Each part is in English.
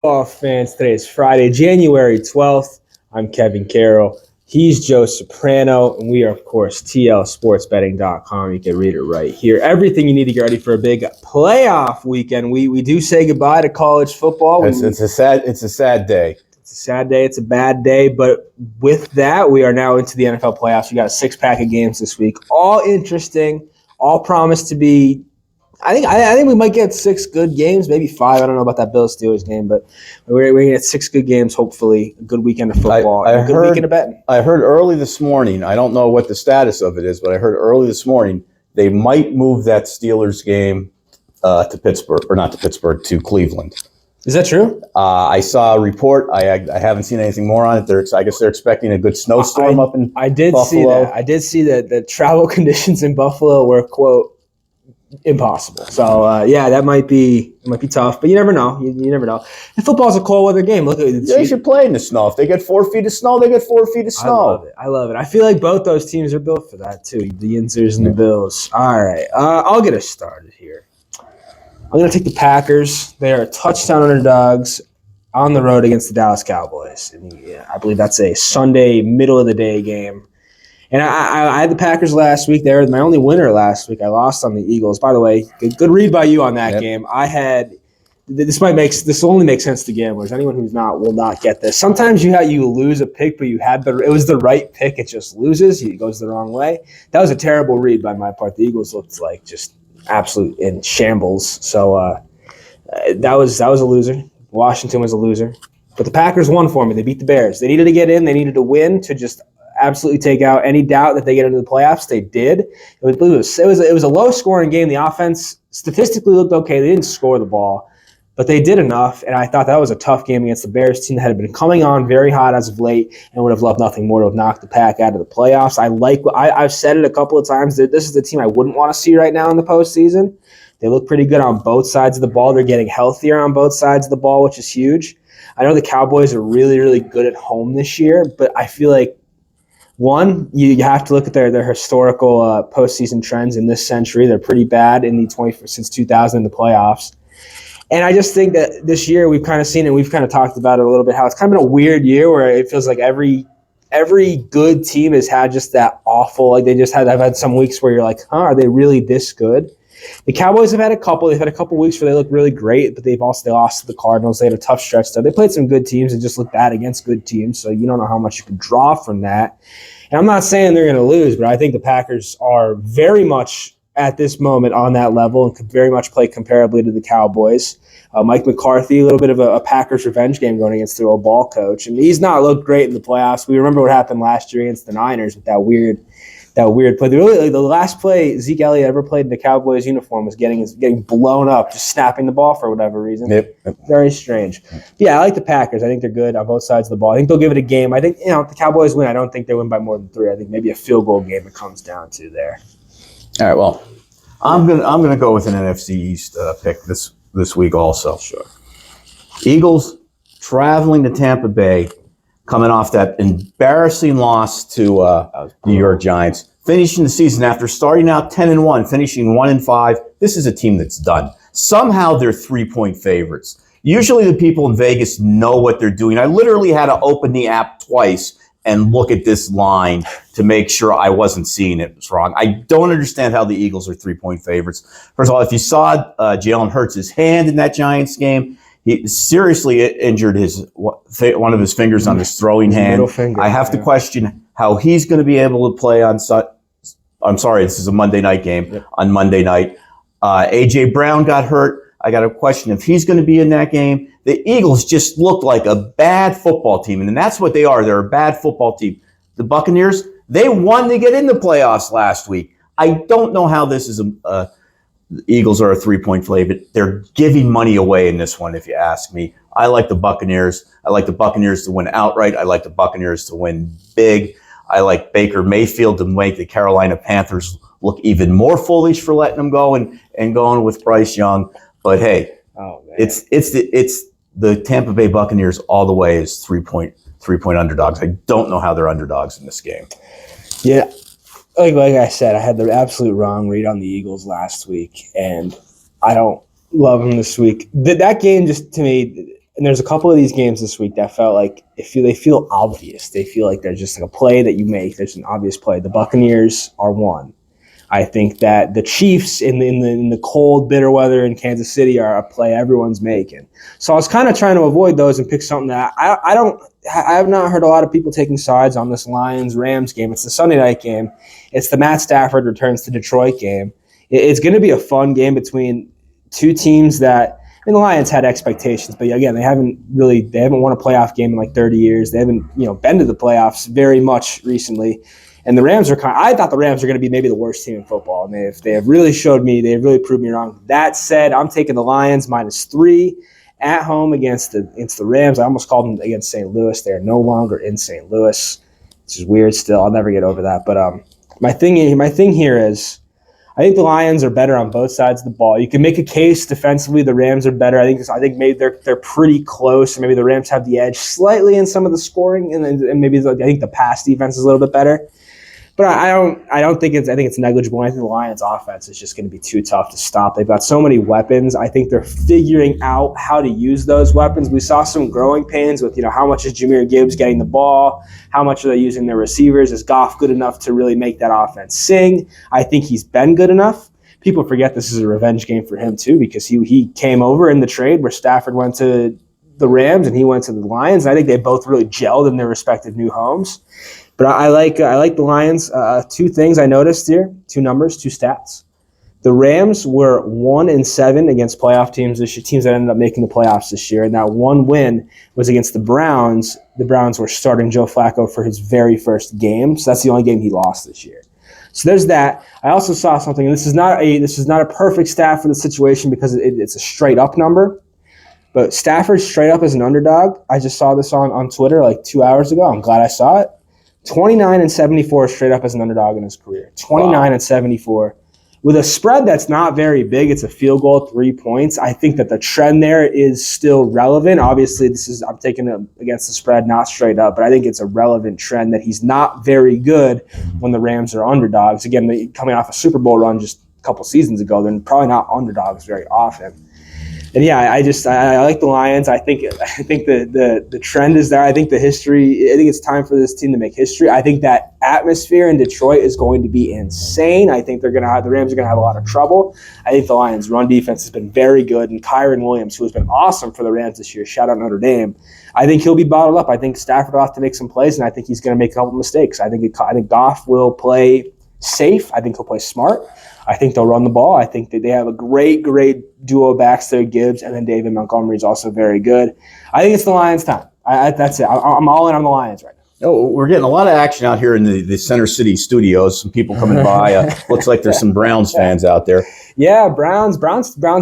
Football fans, today is Friday, January 12th. I'm Kevin Carroll. He's Joe Soprano, and we are, of course, tlsportsbetting.com. You can read it right here. Everything you need to get ready for a big playoff weekend. We do say goodbye to college football. It's a sad day. It's a sad day. It's a bad day. But with that, we are now into the NFL playoffs. We got a six-pack of games this week. All interesting. All promise to be. I think we might get 6 good games, maybe 5. I don't know about that Bills Steelers game, but we're going to get 6 good games, hopefully. A good weekend of football. A good weekend of betting. I heard early this morning, I don't know what the status of it is, but I heard early this morning they might move that Steelers game to Pittsburgh, or not to Pittsburgh, to Cleveland. Is that true? I saw a report. I haven't seen anything more on it. I guess they're expecting a good snowstorm up in Buffalo. I did see that. I did see that the travel conditions in Buffalo were, quote, impossible. So that might be tough, but you never know. You never know. And football's a cold weather game. Look at it. They should play in the snow. If they get 4 feet of snow, they get 4 feet of snow. I love it. I feel like both those teams are built for that too. The Yinzers and the Bills. All right, I'll get us started here. I'm going to take the Packers. They are touchdown underdogs on the road against the Dallas Cowboys. And I believe that's a Sunday middle of the day game. And I had the Packers last week. They were my only winner last week. I lost on the Eagles. By the way, good read by you on that game. I had this will only make sense to gamblers. Anyone who's not will not get this. Sometimes you lose a pick, but it was the right pick. It just loses. It goes the wrong way. That was a terrible read by my part. The Eagles looked like just absolute in shambles. So that was a loser. Washington was a loser. But the Packers won for me. They beat the Bears. They needed to get in. They needed to win to just absolutely take out any doubt that they get into the playoffs. They did. It was a low-scoring game. The offense statistically looked okay. They didn't score the ball, but they did enough, and I thought that was a tough game against the Bears team that had been coming on very hot as of late and would have loved nothing more to have knocked the Pack out of the playoffs. I've said it a couple of times that this is the team I wouldn't want to see right now in the postseason. They look pretty good on both sides of the ball. They're getting healthier on both sides of the ball, which is huge. I know the Cowboys are really, really good at home this year, but I feel like one, you have to look at their historical postseason trends in this century. They're pretty bad since 2000 in the playoffs. And I just think that this year we've kind of seen it. We've kind of talked about it a little bit, how it's kind of been a weird year where it feels like every good team has had just that awful, like I've had some weeks where you're like, are they really this good? The Cowboys have had a couple. They've had a couple weeks where they look really great, but they lost to the Cardinals. They had a tough stretch there. They played some good teams and just looked bad against good teams, so you don't know how much you can draw from that. And I'm not saying they're going to lose, but I think the Packers are very much at this moment on that level and could very much play comparably to the Cowboys. Mike McCarthy, a little bit of a Packers revenge game going against their old ball coach, and he's not looked great in the playoffs. We remember what happened last year against the Niners with that weird play. The last play Zeke Elliott ever played in the Cowboys uniform was getting blown up, just snapping the ball for whatever reason. Yep. Very strange. But yeah, I like the Packers. I think they're good on both sides of the ball. I think they'll give it a game. I think if the Cowboys win, I don't think they win by more than 3. I think maybe a field goal game it comes down to there. All right. Well, I'm gonna go with an NFC East pick this week also. Sure. Eagles traveling to Tampa Bay, coming off that embarrassing loss to New York Giants, finishing the season after starting out 10-1, finishing 1-5. This is a team that's done. Somehow they're 3-point favorites. Usually the people in Vegas know what they're doing. I literally had to open the app twice and look at this line to make sure I wasn't seeing it was wrong. I don't understand how the Eagles are 3-point favorites. First of all, if you saw Jalen Hurts' hand in that Giants game, he seriously injured one of his fingers on his throwing hand. I have to question how he's going to be able to play on I'm sorry, this is a Monday night game. On Monday night. A.J. Brown got hurt. I got a question if he's going to be in that game. The Eagles just looked like a bad football team, and that's what they are. They're a bad football team. The Buccaneers, they won to get in the playoffs last week. I don't know how this is the Eagles are a 3-point favorite. They're giving money away in this one, if you ask me. I like the Buccaneers. I like the Buccaneers to win outright. I like the Buccaneers to win big. I like Baker Mayfield to make the Carolina Panthers look even more foolish for letting them go and going with Bryce Young. But hey, it's the Tampa Bay Buccaneers all the way as 3-point underdogs. I don't know how they're underdogs in this game. Yeah. Like I said, I had the absolute wrong read on the Eagles last week, and I don't love them this week. That game just, to me, And there's a couple of these games this week that felt like they feel obvious. They feel like they're just like a play that you make. There's an obvious play. The Buccaneers are one. I think that the Chiefs in the cold, bitter weather in Kansas City are a play everyone's making. So I was kind of trying to avoid those and pick something that I have not heard a lot of people taking sides on this Lions-Rams game. It's the Sunday night game. It's the Matt Stafford returns to Detroit game. It's going to be a fun game between two teams that. The Lions had expectations, but again, they haven't won a playoff game in like 30 years. They haven't, been to the playoffs very much recently. And the Rams I thought the Rams are going to be maybe the worst team in football. And they have really proved me wrong. That said, I'm taking the Lions -3 at home against the Rams. I almost called them against St. Louis. They're no longer in St. Louis, which is weird still. I'll never get over that. But my thing here is, I think the Lions are better on both sides of the ball. You can make a case defensively. The Rams are better. I think maybe they're pretty close. Maybe the Rams have the edge slightly in some of the scoring, and maybe I think the pass defense is a little bit better. But I think it's negligible. I think the Lions' offense is just going to be too tough to stop. They've got so many weapons. I think they're figuring out how to use those weapons. We saw some growing pains with how much is Jahmyr Gibbs getting the ball, how much are they using their receivers? Is Goff good enough to really make that offense sing? I think he's been good enough. People forget this is a revenge game for him too, because he came over in the trade where Stafford went to the Rams and he went to the Lions. I think they both really gelled in their respective new homes. But I like the Lions. Two things I noticed here, two numbers, two stats. The Rams were 1-7 against playoff teams this year, teams that ended up making the playoffs this year. And that one win was against the Browns. The Browns were starting Joe Flacco for his very first game. So that's the only game he lost this year. So there's that. I also saw something, and this is not a perfect stat for the situation because it's a straight up number. But Stafford straight up as an underdog. I just saw this on Twitter like 2 hours ago. I'm glad I saw it. 29-74 straight up as an underdog in his career. 29-74. With a spread that's not very big, it's a field goal, 3 points. I think that the trend there is still relevant. Obviously, I'm taking it against the spread, not straight up, but I think it's a relevant trend that he's not very good when the Rams are underdogs. Again, coming off a Super Bowl run just a couple seasons ago, they're probably not underdogs very often. And yeah, I like the Lions. I think the trend is there. I think it's time for this team to make history. I think that atmosphere in Detroit is going to be insane. I think the Rams are going to have a lot of trouble. I think the Lions' run defense has been very good, and Kyren Williams, who has been awesome for the Rams this year, shout out Notre Dame. I think he'll be bottled up. I think Stafford will have to make some plays, and I think he's going to make a couple mistakes. I think Goff will play safe. I think he'll play smart. I think they'll run the ball. I think that they have a great duo backs there, Gibbs, and then David Montgomery is also very good. I think it's the Lions' time. That's it. I'm all in on the Lions right now. Oh, we're getting a lot of action out here in the Center City studios. Some people coming by. Looks like there's some Browns fans out there. Yeah, Browns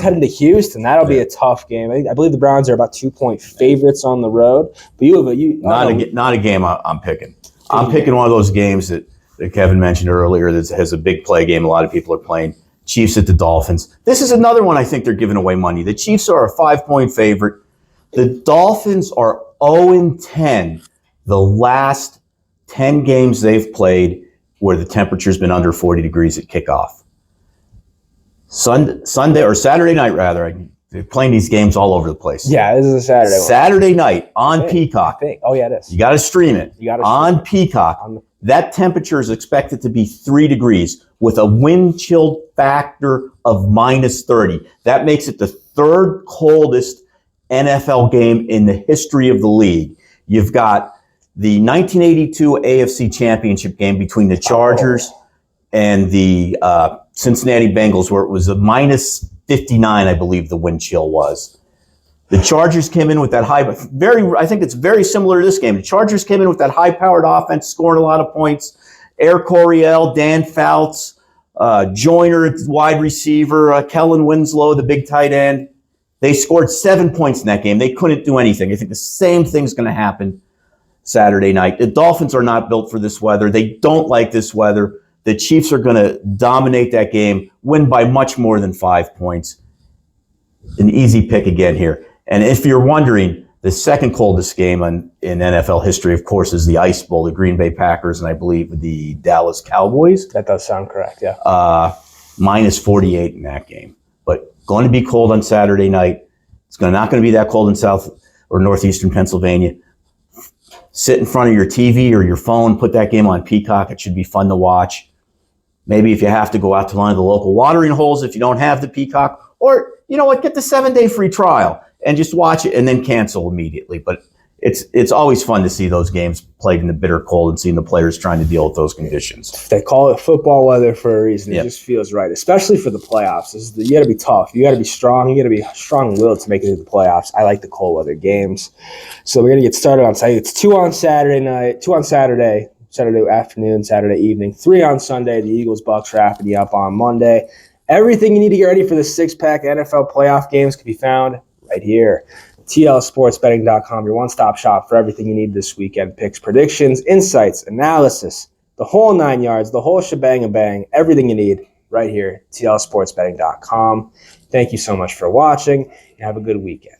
heading to Houston. That'll be a tough game. I believe the Browns are about 2-point favorites on the road. But not a game I'm picking. I'm picking one of those games that Kevin mentioned earlier that has a big play game. A lot of people are playing. Chiefs at the Dolphins. This is another one I think they're giving away money. The Chiefs are a 5-point favorite. The Dolphins are 0-10 the last 10 games they've played where the temperature's been under 40 degrees at kickoff. Sunday or Saturday night, rather. They're playing these games all over the place. Yeah, this is a Saturday one. Saturday night on Peacock. Oh, yeah, it is. You got to stream it. On Peacock. That temperature is expected to be 3 degrees with a wind chill factor of -30. That makes it the third coldest NFL game in the history of the league. You've got the 1982 AFC Championship game between the Chargers and the Cincinnati Bengals, where it was a -59, I believe the wind chill was. The Chargers came in with that I think it's very similar to this game. The Chargers came in with that high-powered offense, scoring a lot of points. Air Coryell, Dan Fouts, Joyner, wide receiver, Kellen Winslow, the big tight end. They scored 7 points in that game. They couldn't do anything. I think the same thing's going to happen Saturday night. The Dolphins are not built for this weather. They don't like this weather. The Chiefs are going to dominate that game, win by much more than 5 points. An easy pick again here. And if you're wondering, the second coldest game in NFL history, of course, is the Ice Bowl, the Green Bay Packers, and I believe the Dallas Cowboys. That does sound correct, yeah. -48 in that game. But going to be cold on Saturday night. It's not going to be that cold in or northeastern Pennsylvania, sit in front of your TV or your phone, put that game on Peacock. It should be fun to watch. Maybe if you have to go out to one of the local watering holes, if you don't have the Peacock, or you know what, get the 7-day free trial and just watch it and then cancel immediately. But it's always fun to see those games played in the bitter cold and seeing the players trying to deal with those conditions. They call it football weather for a reason. It Yep. just feels right, especially for the playoffs. You got to be tough. You got to be strong. You got to be strong-willed to make it to the playoffs. I like the cold weather games. So we're going to get started on Saturday. It's 2 on Saturday night, 2 on Saturday afternoon, Saturday evening, 3 on Sunday. The Eagles-Bucks wrapping you up on Monday. Everything you need to get ready for the six-pack NFL playoff games can be found right here. TLSportsBetting.com, your one-stop shop for everything you need this weekend. Picks, predictions, insights, analysis, the whole 9 yards, the whole shebang and bang, everything you need right here. TLSportsBetting.com. Thank you so much for watching, and have a good weekend.